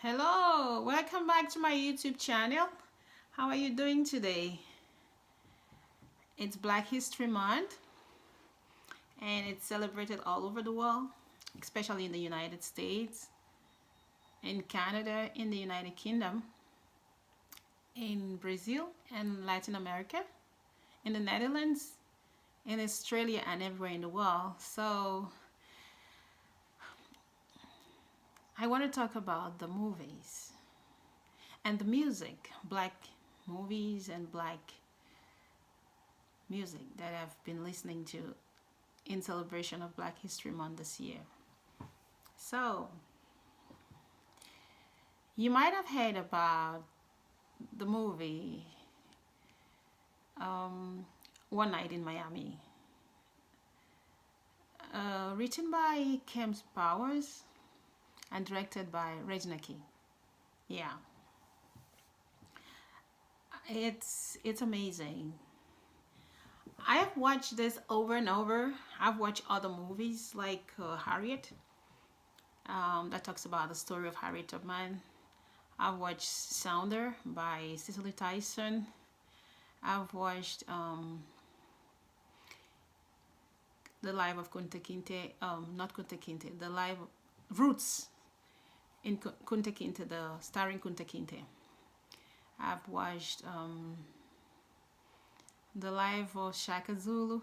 Hello, welcome back to my YouTube channel. How are you doing today? It's Black History Month and it's celebrated all over the world, especially in the United States, in Canada, in the United Kingdom, in Brazil and Latin America, in the Netherlands, in Australia and everywhere in the world. So I want to talk about the movies and the music, black movies and black music that I've been listening to in celebration of Black History Month this year. So, you might have heard about the movie One Night in Miami, written by Kemp Powers and directed by Regina King. Yeah, it's amazing. I have watched this over and over. I've watched other movies like Harriet, that talks about the story of Harriet Tubman. I've watched Sounder by Cicely Tyson. I've watched The Life of Kunta Kinte, not Kunta Kinte, The Life Roots in Kunta Kinte, starring Kunta Kinte. I've watched The Life of Shaka Zulu.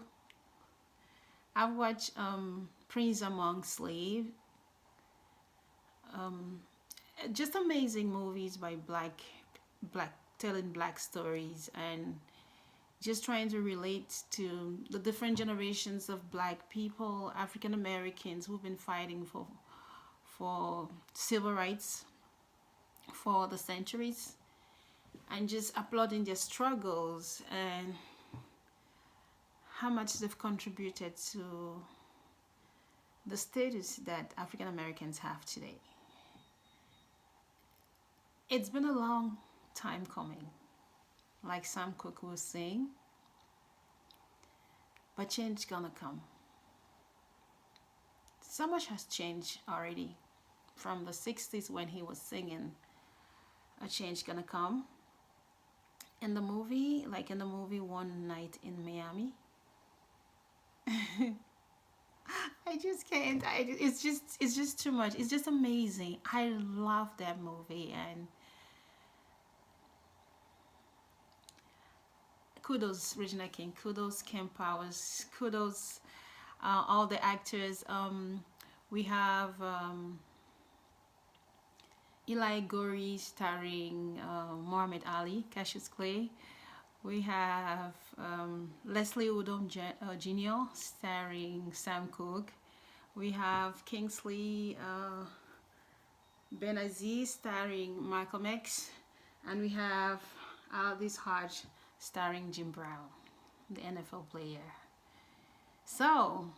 I've watched Prince Among Slaves. Just amazing movies by black telling black stories and just trying to relate to the different generations of black people, African Americans who've been fighting for civil rights for the centuries, and just applauding their struggles and how much they've contributed to the status that African Americans have today. It's been a long time coming, like Sam Cooke was saying, but change gonna come. So much has changed already from the 60s when he was singing A Change Gonna Come. In the movie, like in the movie One Night in Miami, I just can't. It's just too much. It's just amazing. I love that movie, and kudos Regina King, kudos Kemp Powers, kudos all the actors. We have Eli Goree starring Muhammad Ali, Cassius Clay. We have Leslie Odom Jr. starring Sam Cooke. We have Kingsley Ben-Adir starring Malcolm X. And we have Aldis Hodge starring Jim Brown, the NFL player. So,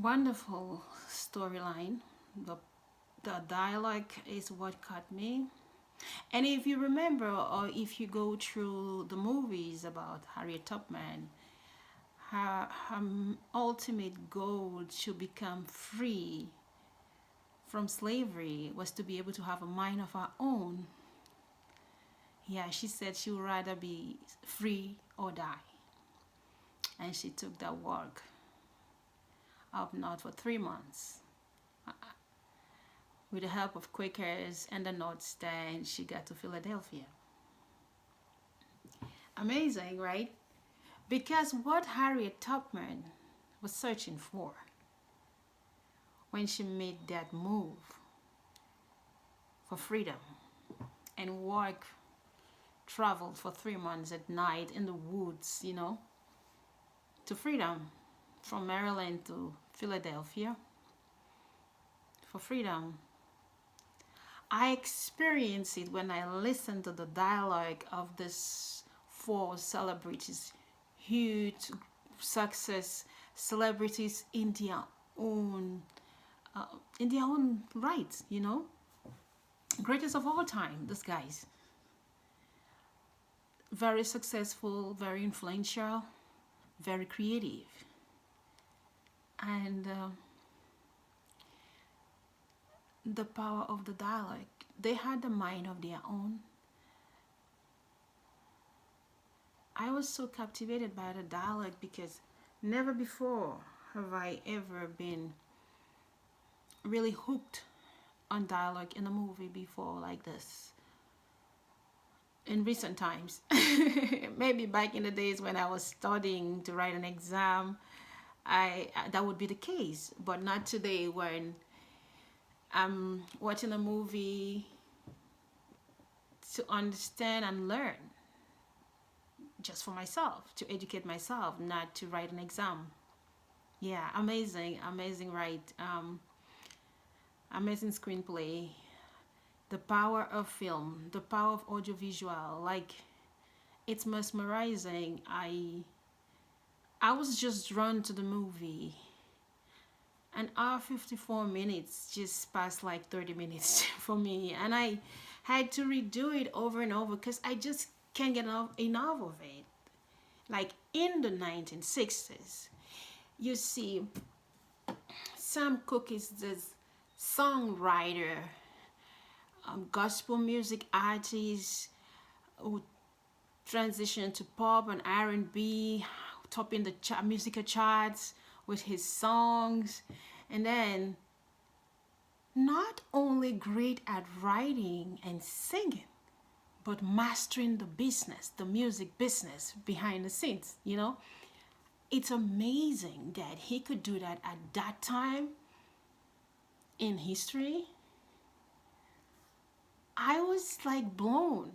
wonderful storyline. The dialogue is what caught me. And if you remember, or if you go through the movies about Harriet Tubman, her ultimate goal to become free from slavery was to be able to have a mind of her own. Yeah, she said she would rather be free or die. And she took that walk up north for 3 months. With the help of Quakers and the North Stand, she got to Philadelphia. Amazing, right? Because what Harriet Tubman was searching for when she made that move for freedom and traveled for 3 months at night in the woods, to freedom, from Maryland to Philadelphia, for freedom. I experienced it when I listened to the dialogue of these 4 celebrities, huge success celebrities in their own right, greatest of all time. These guys, very successful, very influential, very creative, and the power of the dialogue. They had a mind of their own. I was so captivated by the dialogue because never before have I ever been really hooked on dialogue in a movie before like this. In recent times, maybe back in the days when I was studying to write an exam, I that would be the case, but not today when I'm watching a movie to understand and learn just for myself, to educate myself, not to write an exam. Yeah, amazing, amazing, right? Amazing screenplay. The power of film, the power of audiovisual, like it's mesmerizing. I was just drawn to the movie. An hour 54 minutes just passed like 30 minutes for me, and I had to redo it over and over because I just can't get enough of it. Like in the 1960s, you see, Sam Cooke is this songwriter, gospel music artist who transitioned to pop and R&B, topping the musical charts with his songs, and then not only great at writing and singing, but mastering the business, the music business behind the scenes, you know? It's amazing that he could do that at that time in history. I was like blown.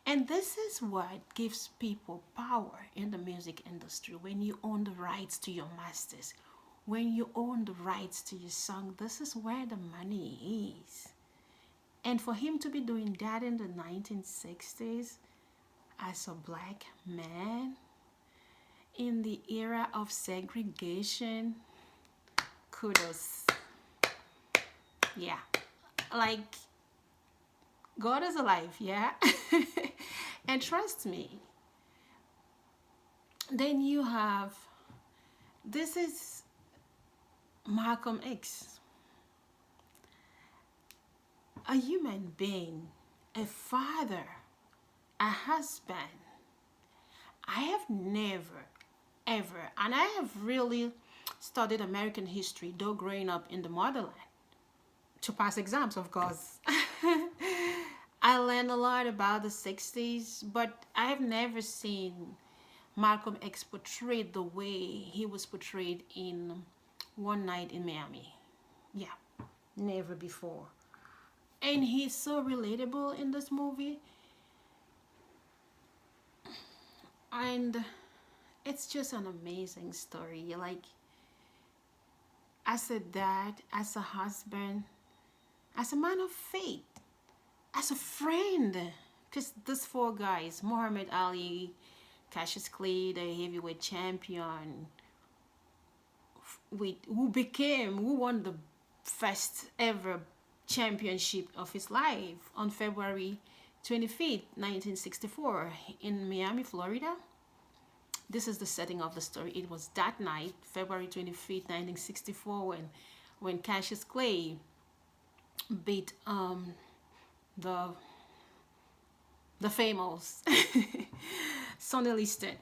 And this is what gives people power in the music industry. When you own the rights to your masters, when you own the rights to your song, this is where the money is. And for him to be doing that in the 1960s as a black man in the era of segregation, kudos. Yeah, like God is alive, yeah? And trust me. Then you have, this is Malcolm X, a human being, a father, a husband. I have never, ever, and I have really studied American history, though growing up in the motherland, to pass exams, of course. I learned a lot about the 60s, but I've never seen Malcolm X portrayed the way he was portrayed in One Night in Miami. Yeah, never before. And he's so relatable in this movie. And it's just an amazing story. Like, as a dad, as a husband, as a man of faith, as a friend, because these four guys, Muhammad Ali, Cassius Clay, the heavyweight champion, who won the first ever championship of his life on February 25th, 1964 in Miami, Florida. This is the setting of the story. It was that night, February 25th, 1964, when Cassius Clay beat the famous Sonny Liston.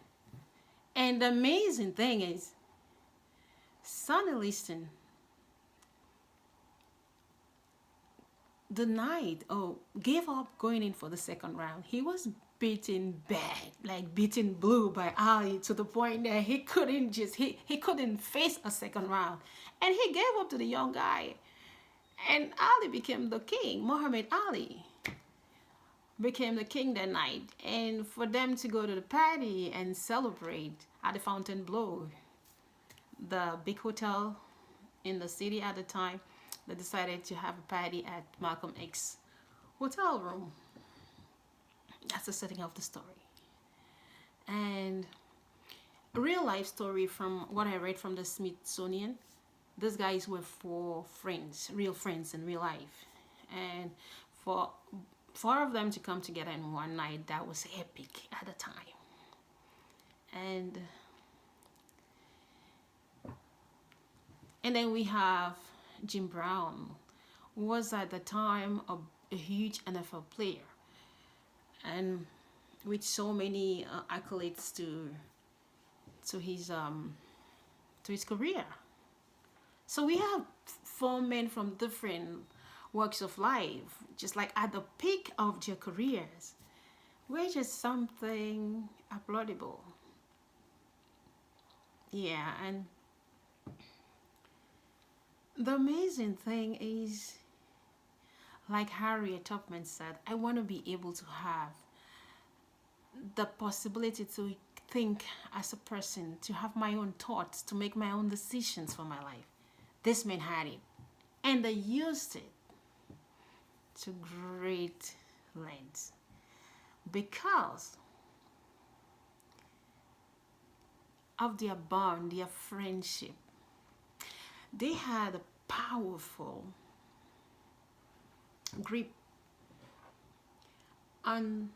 And the amazing thing is, Sonny Liston, gave up going in for the second round. He was beaten bad, like beaten blue by Ali, to the point that he couldn't face a second round. And he gave up to the young guy. And Ali became the king. Muhammad Ali became the king that night. And for them to go to the party and celebrate at the Fontainebleau, the big hotel in the city at the time, they decided to have a party at Malcolm X hotel room. That's the setting of the story. And a real life story from what I read from the Smithsonian. These guys were four friends, real friends in real life. And for four of them to come together in one night, that was epic at the time. And then we have Jim Brown, was at the time a huge NFL player, and with so many accolades to his um to his career. So we have four men from different walks of life, just like at the peak of their careers, which is something applaudable. Yeah, and the amazing thing is, like Harriet Tubman said, I want to be able to have the possibility to think as a person, to have my own thoughts, to make my own decisions for my life. This man had it, and they used it to great lengths because of their bond, their friendship. They had a powerful grip on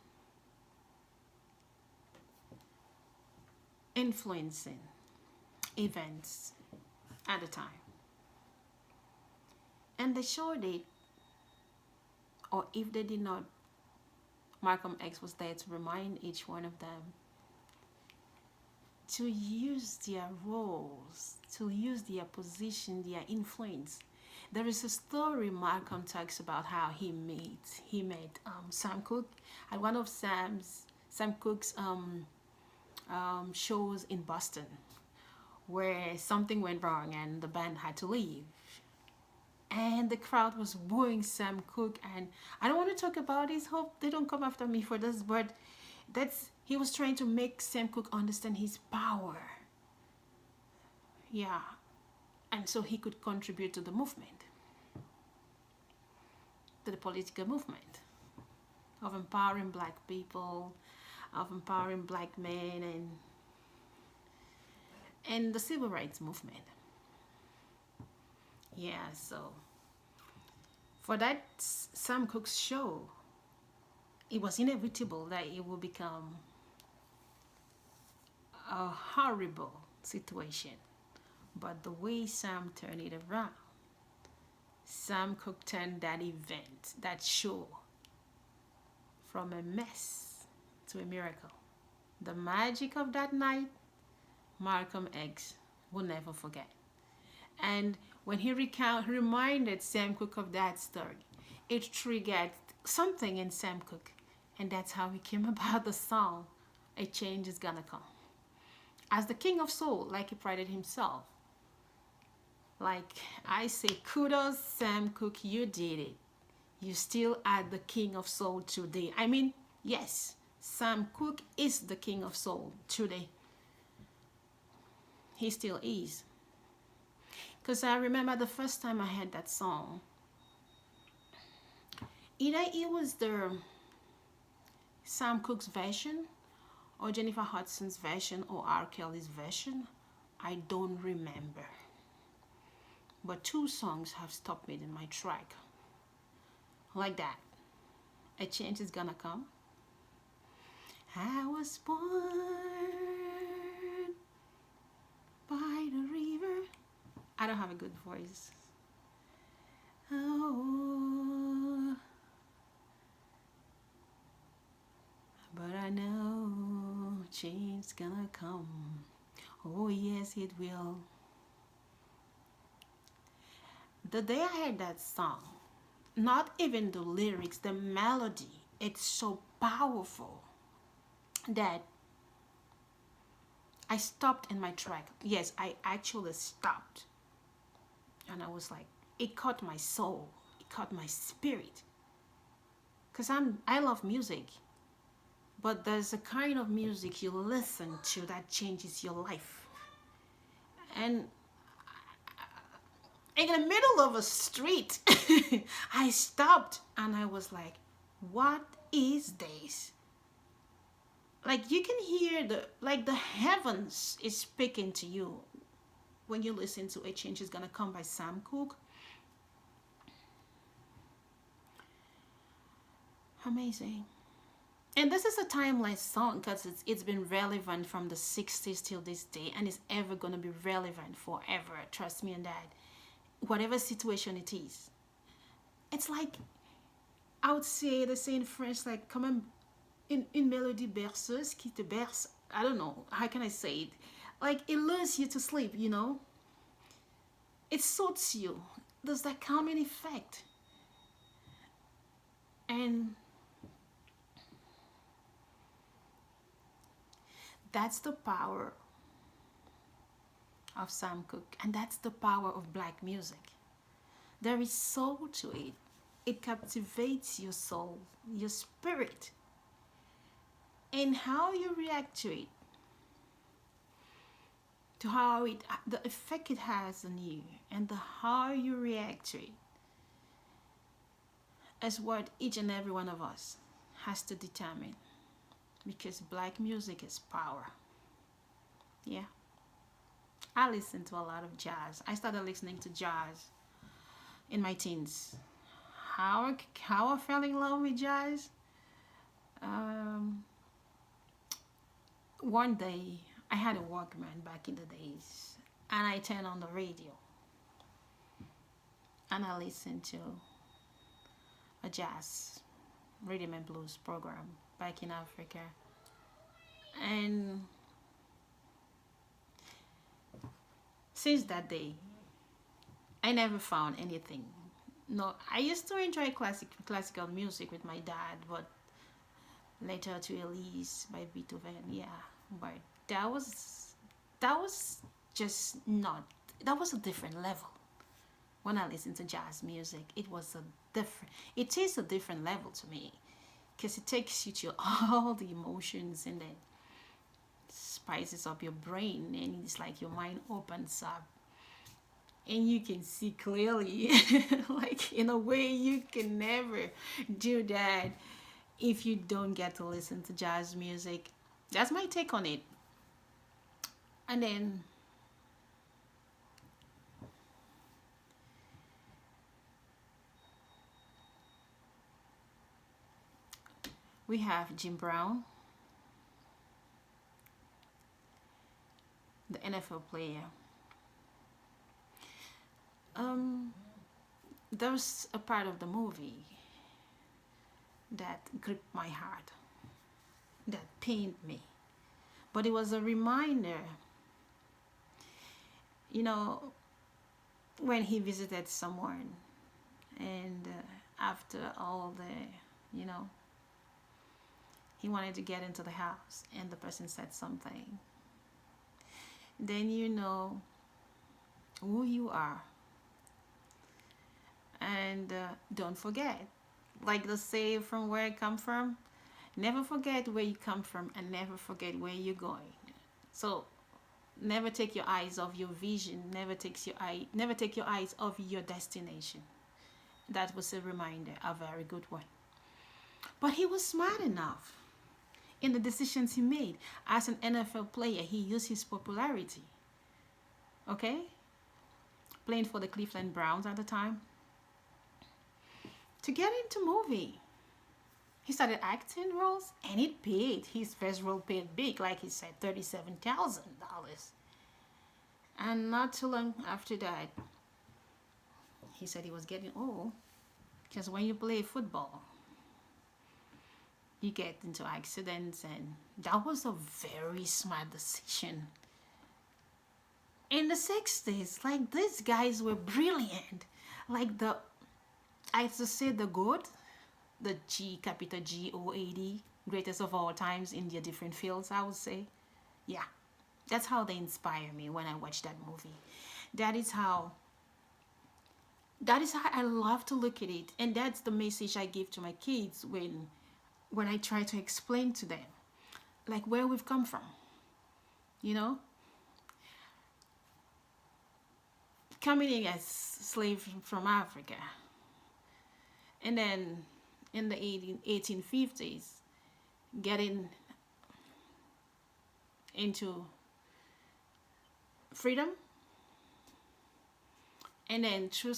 influencing events at the time. And they showed it, or if they did not, Malcolm X was there to remind each one of them to use their roles, to use their position, their influence. There is a story Malcolm talks about how he met Sam Cooke at one of Sam Cooke's shows in Boston, where something went wrong and the band had to leave. And the crowd was booing Sam Cooke, and I don't want to talk about this. Hope they don't come after me for this, but he was trying to make Sam Cooke understand his power. Yeah, and so he could contribute to the movement, to the political movement of empowering black people, of empowering black men, and the civil rights movement. Yeah, so for that Sam Cooke's show, it was inevitable that it would become a horrible situation. But the way Sam turned it around, Sam Cooke turned that event, that show, from a mess to a miracle. The magic of that night, Malcolm X will never forget. And when he reminded Sam Cooke of that story, it triggered something in Sam Cooke. And that's how he came about the song, A Change Is Gonna Come. As the king of soul, like he prided himself. Like I say, kudos, Sam Cooke, you did it. You still are the king of soul today. I mean, yes, Sam Cooke is the king of soul today. He still is. Because I remember the first time I heard that song, either it was the Sam Cooke's version or Jennifer Hudson's version or R. Kelly's version. I don't remember. But two songs have stopped me in my track. Like that. A Change Is Gonna Come. I was born by the river. I don't have a good voice. Oh, but I know change's gonna come. Oh yes, it will. The day I heard that song, not even the lyrics, the melody, it's so powerful that I stopped in my track. Yes, I actually stopped. And I was like, it caught my soul. It caught my spirit. Because I love music. But there's a kind of music you listen to that changes your life. And in the middle of a street, I stopped and I was like, what is this? Like you can hear the heavens is speaking to you when you listen to A Change Is Gonna Come by Sam Cooke. Amazing. And this is a timeless song because it's been relevant from the 60s till this day, and it's ever going to be relevant forever. Trust me on that. Whatever situation it is. it's like, I would say the same in French, like comme une mélodie berceuse qui te berce. I don't know, how can I say it? Like it lures you to sleep, you know? It suits you. There's that calming effect. And that's the power of Sam Cooke, and that's the power of black music. There is soul to it. It captivates your soul, your spirit, and how you react to it, to how it, the effect it has on you, and the how you react to it, is what each and every one of us has to determine. Because black music is power. Yeah. I listen to a lot of jazz. I started listening to jazz in my teens. How I fell in love with jazz? Um, One day, I had a Walkman back in the days, and I turned on the radio, and I listened to a jazz rhythm and blues program back in Africa, and since that day, I never found anything. No, I used to enjoy classical music with my dad, but later to Elise by Beethoven, yeah. But that was just not, that was a different level. When I listened to jazz music, it is a different level to me, because it takes you to all the emotions and then spices up your brain, and it's like your mind opens up and you can see clearly like in a way you can never do that if you don't get to listen to jazz music. That's my take on it. And then we have Jim Brown, the NFL player. um there's a part of the movie that gripped my heart, that pained me, but it was a reminder, you know, when he visited someone, and after all the, you know, he wanted to get into the house and the person said something, then you know who you are. And don't forget, like the say from where I come from, never forget where you come from and never forget where you're going. So never take your eyes off your vision, never take your eyes off your destination. That was a reminder, a very good one. But he was smart enough in the decisions he made. As an NFL player, he used his popularity, okay, playing for the Cleveland Browns at the time, to get into movie. He started acting roles and it paid. His first role paid big, like he said, $37,000. And not too long after that, he said he was getting old, because when you play football, you get into accidents, and that was a very smart decision. In the 60s, like, these guys were brilliant. Like I used to say the GOAT, the G, capital GOAD, greatest of all times in their different fields, I would say. Yeah, that's how they inspire me when I watch that movie. That is how I love to look at it, and that's the message I give to my kids when I try to explain to them, like, where we've come from, you know, coming in as slaves from Africa, and then in the 1850s getting into freedom, and then through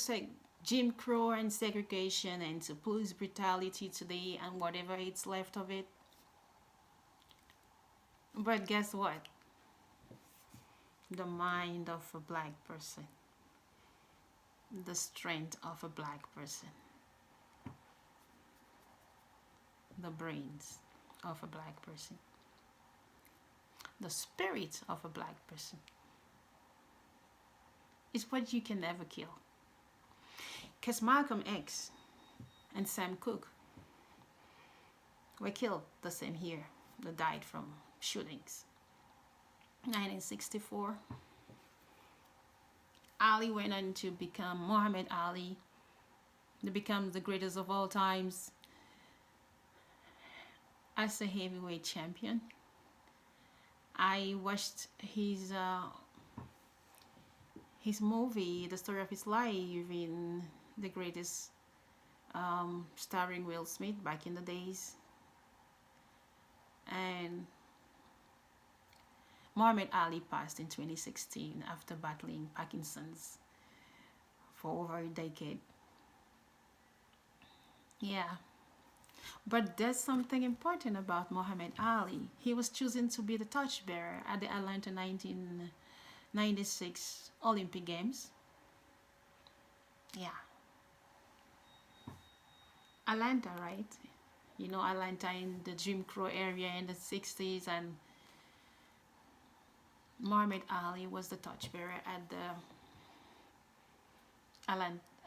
Jim Crow and segregation and to police brutality today and whatever it's left of it. But guess what? The mind of a black person, the strength of a black person, the brains of a black person, the spirit of a black person. It's what you can never kill. Because Malcolm X and Sam Cooke were killed the same year. They died from shootings. 1964. Ali went on to become Muhammad Ali, to become the greatest of all times as a heavyweight champion. I watched his movie, The Story of His Life, in The Greatest, starring Will Smith back in the days. And Muhammad Ali passed in 2016 after battling Parkinson's for over a decade. Yeah. But there's something important about Muhammad Ali. He was chosen to be the torchbearer at the Atlanta 1996 Olympic Games. Yeah. Atlanta, right? You know, Atlanta in the Jim Crow area in the 60s, and Muhammad Ali was the torchbearer at the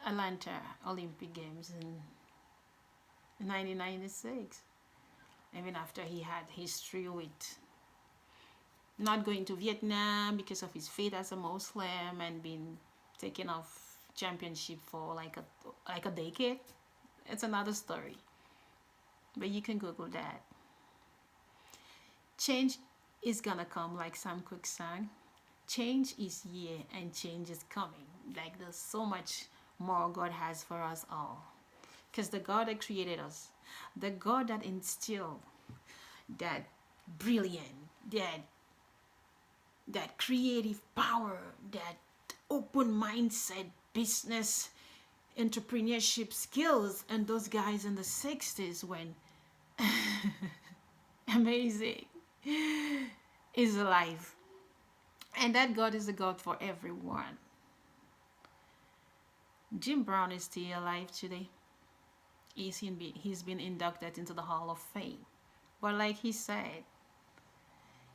Atlanta Olympic Games in 1996. Even after he had history with not going to Vietnam because of his faith as a Muslim and being taken off championship for like a decade. It's another story. But you can Google that. Change is gonna come, like Sam Cooke sang. Change is here and change is coming. Like there's so much more God has for us all. Because the God that created us, the God that instilled that brilliant, that creative power, that open mindset, business, entrepreneurship skills, and those guys in the 60s when amazing is alive. And that God is a God for everyone. Jim Brown is still alive today. He's been inducted into the Hall of Fame. But like he said,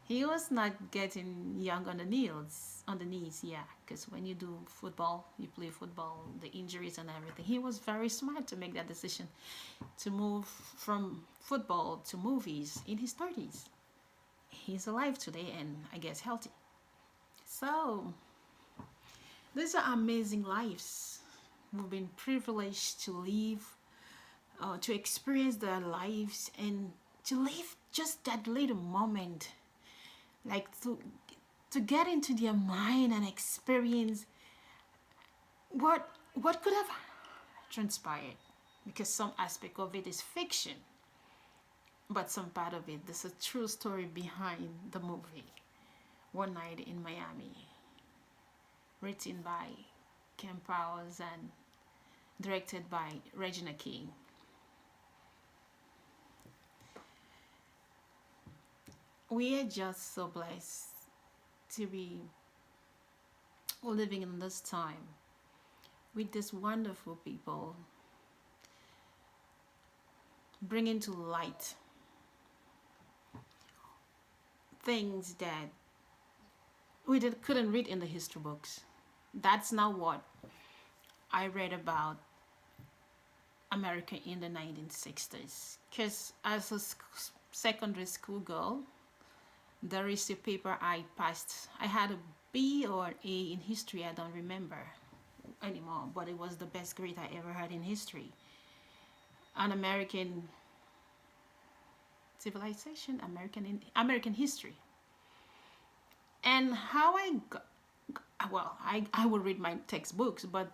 he was not getting young on the knees, yeah. Because when you do football, you play football, the injuries and everything. He was very smart to make that decision to move from football to movies in his 30s. He's alive today and I guess healthy. So, these are amazing lives. We've been privileged to live, to experience their lives and to live just that little moment, like to get into their mind and experience what could have transpired, because some aspect of it is fiction, but some part of it, there's a true story behind the movie One Night in Miami, written by Kemp Powers and directed by Regina King. We are just so blessed to be living in this time with these wonderful people bringing to light things that we couldn't read in the history books. That's not what I read about America in the 1960s. Because as a secondary school girl, there is a paper I passed. I had a B or A in history, I don't remember anymore, but it was the best grade I ever had in history. An American civilization, American history. And how I got, well, I will read my textbooks, but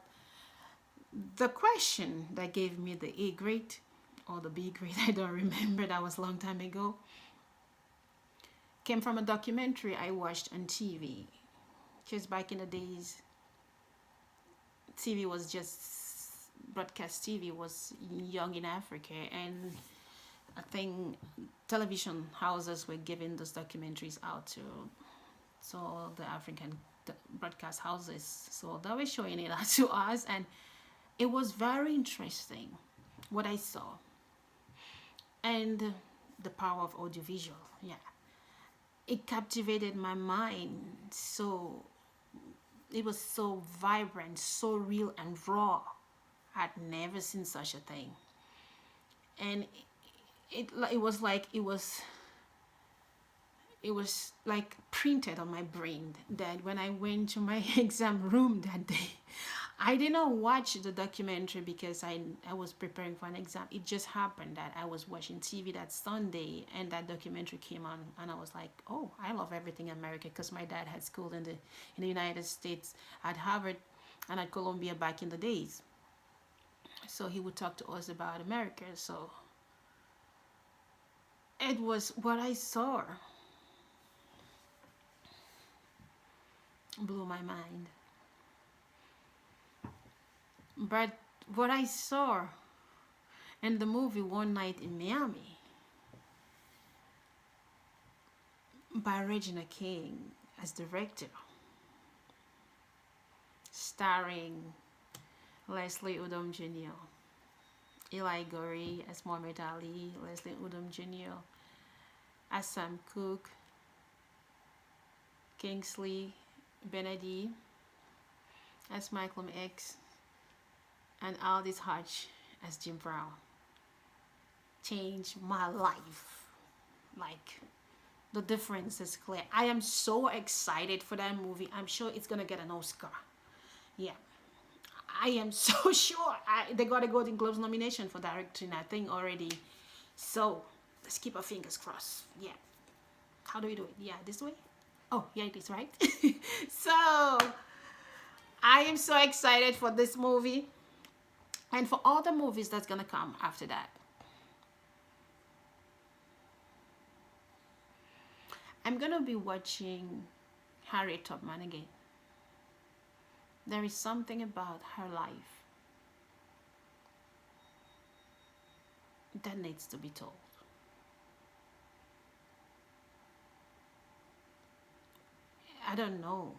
the question that gave me the A grade or the B grade, I don't remember, that was a long time ago, came from a documentary I watched on TV. Because back in the days, TV was just, broadcast TV was young in Africa, and I think television houses were giving those documentaries out to the African broadcast houses. So they were showing it out to us, and it was very interesting what I saw. and the power of audiovisual. Yeah, it captivated my mind. So it was so vibrant, so real and raw. I'd never seen such a thing, and it was like it was like printed on my brain that when I went to my exam room that day, I did not watch the documentary because I was preparing for an exam. It just happened that I was watching TV that Sunday and that documentary came on, and I was like, oh, I love everything American, because my dad had schooled in the United States at Harvard and at Columbia back in the days. So he would talk to us about America. So it was what I saw blew my mind. But what I saw in the movie One Night in Miami by Regina King as director, starring Leslie Odom Jr., Eli Goree as Muhammad Ali, Leslie Odom Jr. as Sam Cooke, Kingsley Ben-Adir as Malcolm X, and Aldis Hodge as Jim Brown changed my life. Like, the difference is clear. I am so excited for that movie. I'm sure it's gonna get an Oscar. Yeah, I am so sure. They got a Golden Globes nomination for directing, I think, already. So let's keep our fingers crossed. Yeah. How do we do it? Yeah, this way. Oh, yeah, it is, right? So I am so excited for this movie and for all the movies that's gonna come after that. I'm gonna be watching Harriet Tubman again. There is something about her life that needs to be told. I don't know,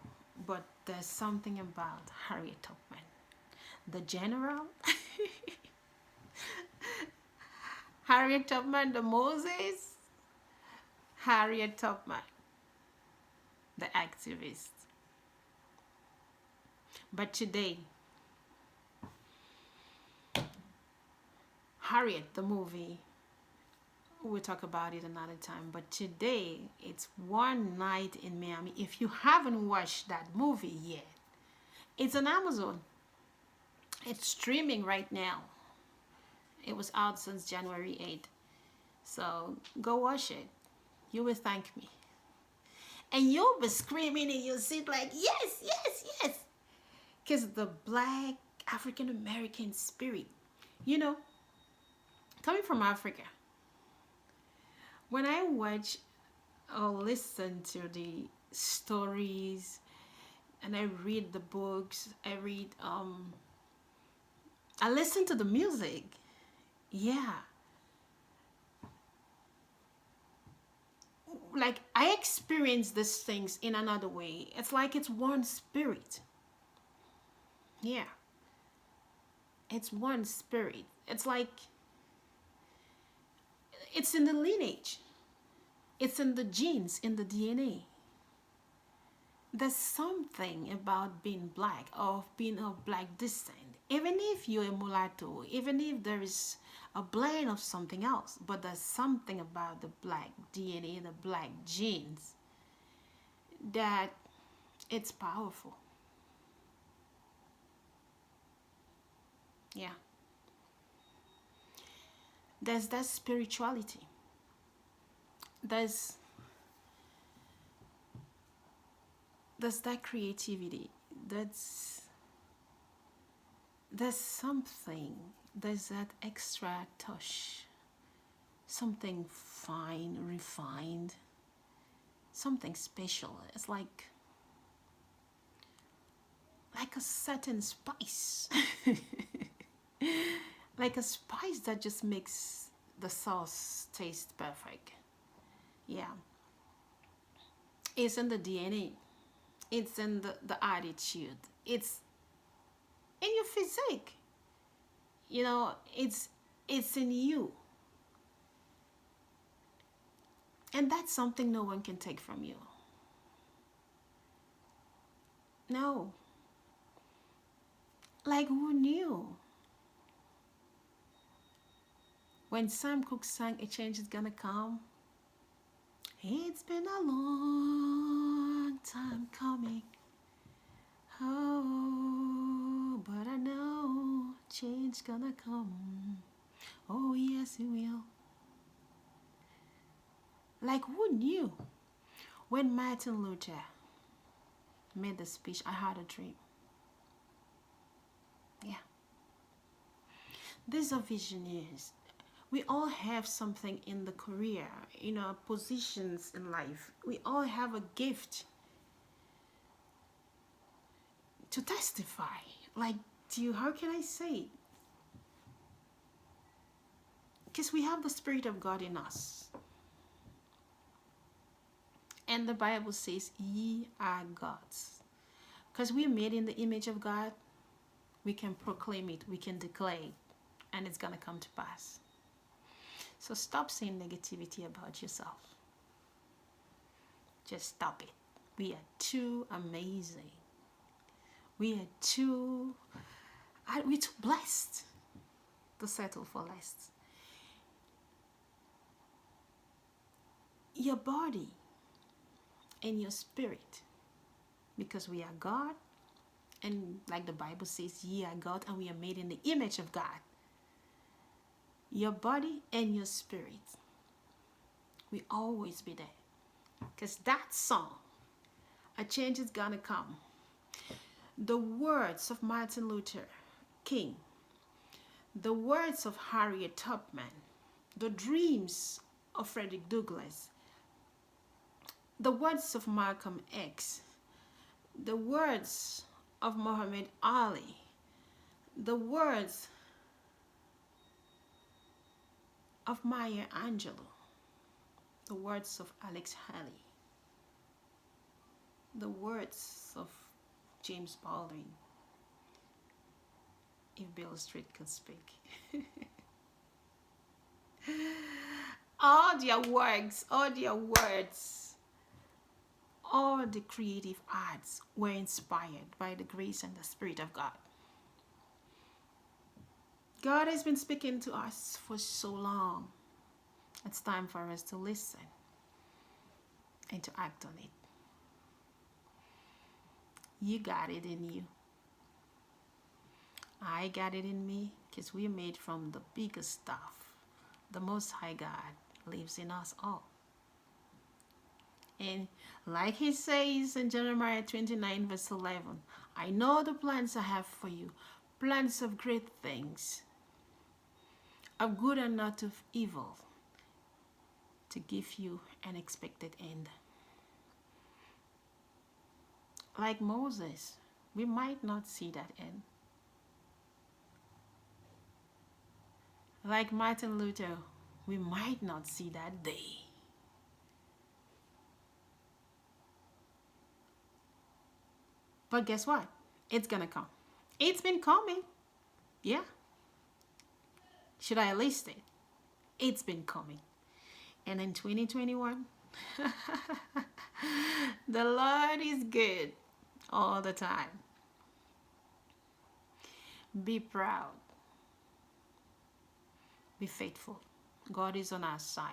but there's something about Harriet Tubman. The general, Harriet Tubman, the Moses, Harriet Tubman, the activist. But today, Harriet, the movie, we'll talk about it another time. But today, it's One Night in Miami. If you haven't watched that movie yet, it's on Amazon. It's streaming right now. It was out since January 8th. So go watch it. You will thank me. And you'll be screaming in your seat like, yes, yes, yes. Because the black African American spirit, you know, coming from Africa, when I watch or listen to the stories and I read the books, I listen to the music. Yeah. Like, I experience these things in another way. It's like it's one spirit. Yeah. It's one spirit. It's like it's in the lineage. It's in the genes, in the DNA. There's something about being black or being of black descent. Even if you're a mulatto, even if there is a blend of something else, but there's something about the black DNA, the black genes, that it's powerful. Yeah. There's that spirituality. There's that creativity. There's something. There's that extra touch. Something fine, refined. Something special. It's like a certain spice. Like a spice that just makes the sauce taste perfect. Yeah. It's in the DNA. It's in the attitude. It's in your physique. You know, it's in you. And that's something no one can take from you. No. Like, who knew? When Sam Cooke sang A Change Is Gonna Come, it's been a long time coming. Oh, but I know change gonna come. Oh, yes, it will. Like, who knew? When Martin Luther made the speech, I had a dream. Yeah. These are visionaries. We all have something in the career, in our positions in life. We all have a gift to testify. Like, how can I say it? Because we have the Spirit of God in us. And the Bible says, ye are gods. Because we're made in the image of God, we can proclaim it, we can declare it, and it's going to come to pass. So stop saying negativity about yourself. Just stop it. We are too amazing. We're too blessed to settle for less. Your body and your spirit, because we are God, and like the Bible says, ye are God, and we are made in the image of God. Your body and your spirit will always be there. Because that song, A Change Is Gonna Come, the words of Martin Luther King, the words of Harriet Tubman, the dreams of Frederick Douglass, the words of Malcolm X, the words of Muhammad Ali, the words of Maya Angelou, the words of Alex Haley, the words of James Baldwin, if Bill Street could speak. All their works, all their words, all the creative arts were inspired by the grace and the Spirit of God. God has been speaking to us for so long. It's time for us to listen and to act on it. You got it in you. I got it in me, because we're made from the biggest stuff. The Most High God lives in us all. And like he says in Jeremiah 29 verse 11, I know the plans I have for you, plans of great things, of good and not of evil, to give you an expected end. Like Moses, we might not see that end. Like Martin Luther, we might not see that day. But guess what? It's gonna come. It's been coming. Yeah. Should I list it? It's been coming. And in 2021, the Lord is good all the time. Be proud. Be faithful. God is on our side.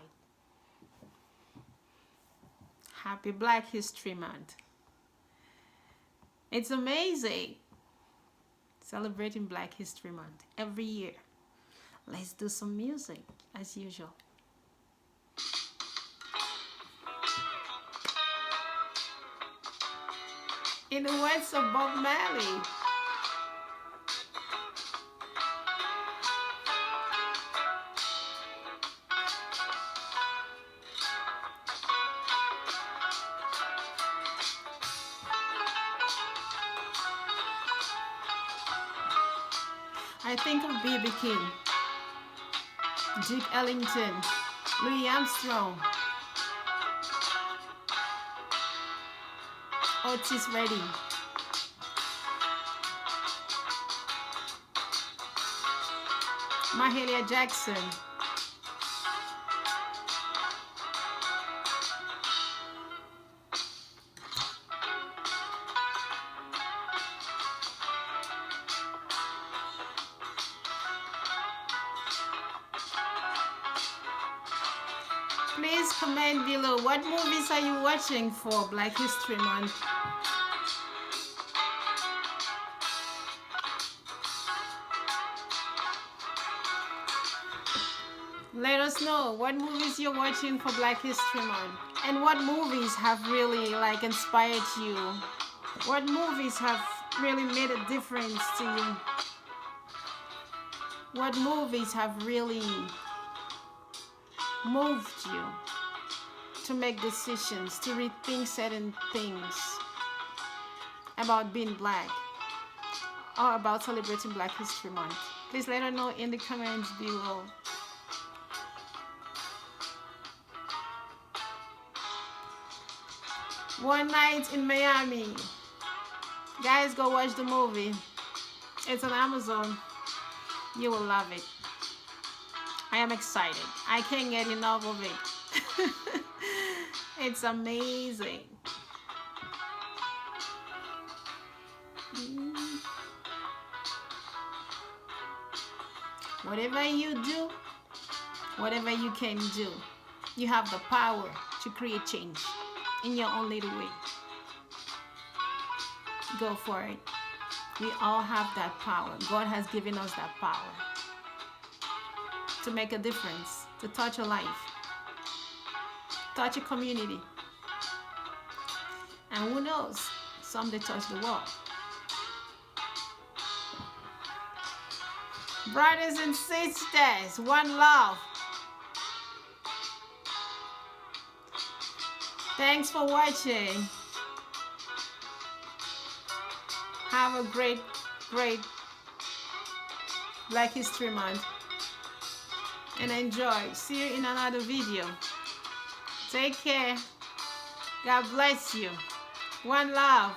Happy Black History Month. It's amazing. Celebrating Black History Month every year. Let's do some music as usual. In the words of Bob Marley. I think of B.B. King, Duke Ellington, Louis Armstrong, Otis Redding, Mahalia Jackson, Please comment below what movies are you watching for Black History Month. Let us know what movies you're watching for Black History Month, and what movies have really like inspired you. What movies have really made a difference to you? What movies have really moved you to make decisions, to rethink certain things about being black or about celebrating Black History Month? Please let us know in the comments below. One Night in Miami. Guys, go watch the movie. It's on Amazon. You will love it. I am excited. I can't get enough of it. It's amazing. Whatever you do, whatever you can do, you have the power to create change in your own little way. Go for it. We all have that power. God has given us that power to make a difference, to touch a life, touch a community, and who knows, someday touch the world. Brothers and sisters, one love. Thanks for watching. Have a great Black History Month. And enjoy. See you in another video. Take care. God bless you. One love.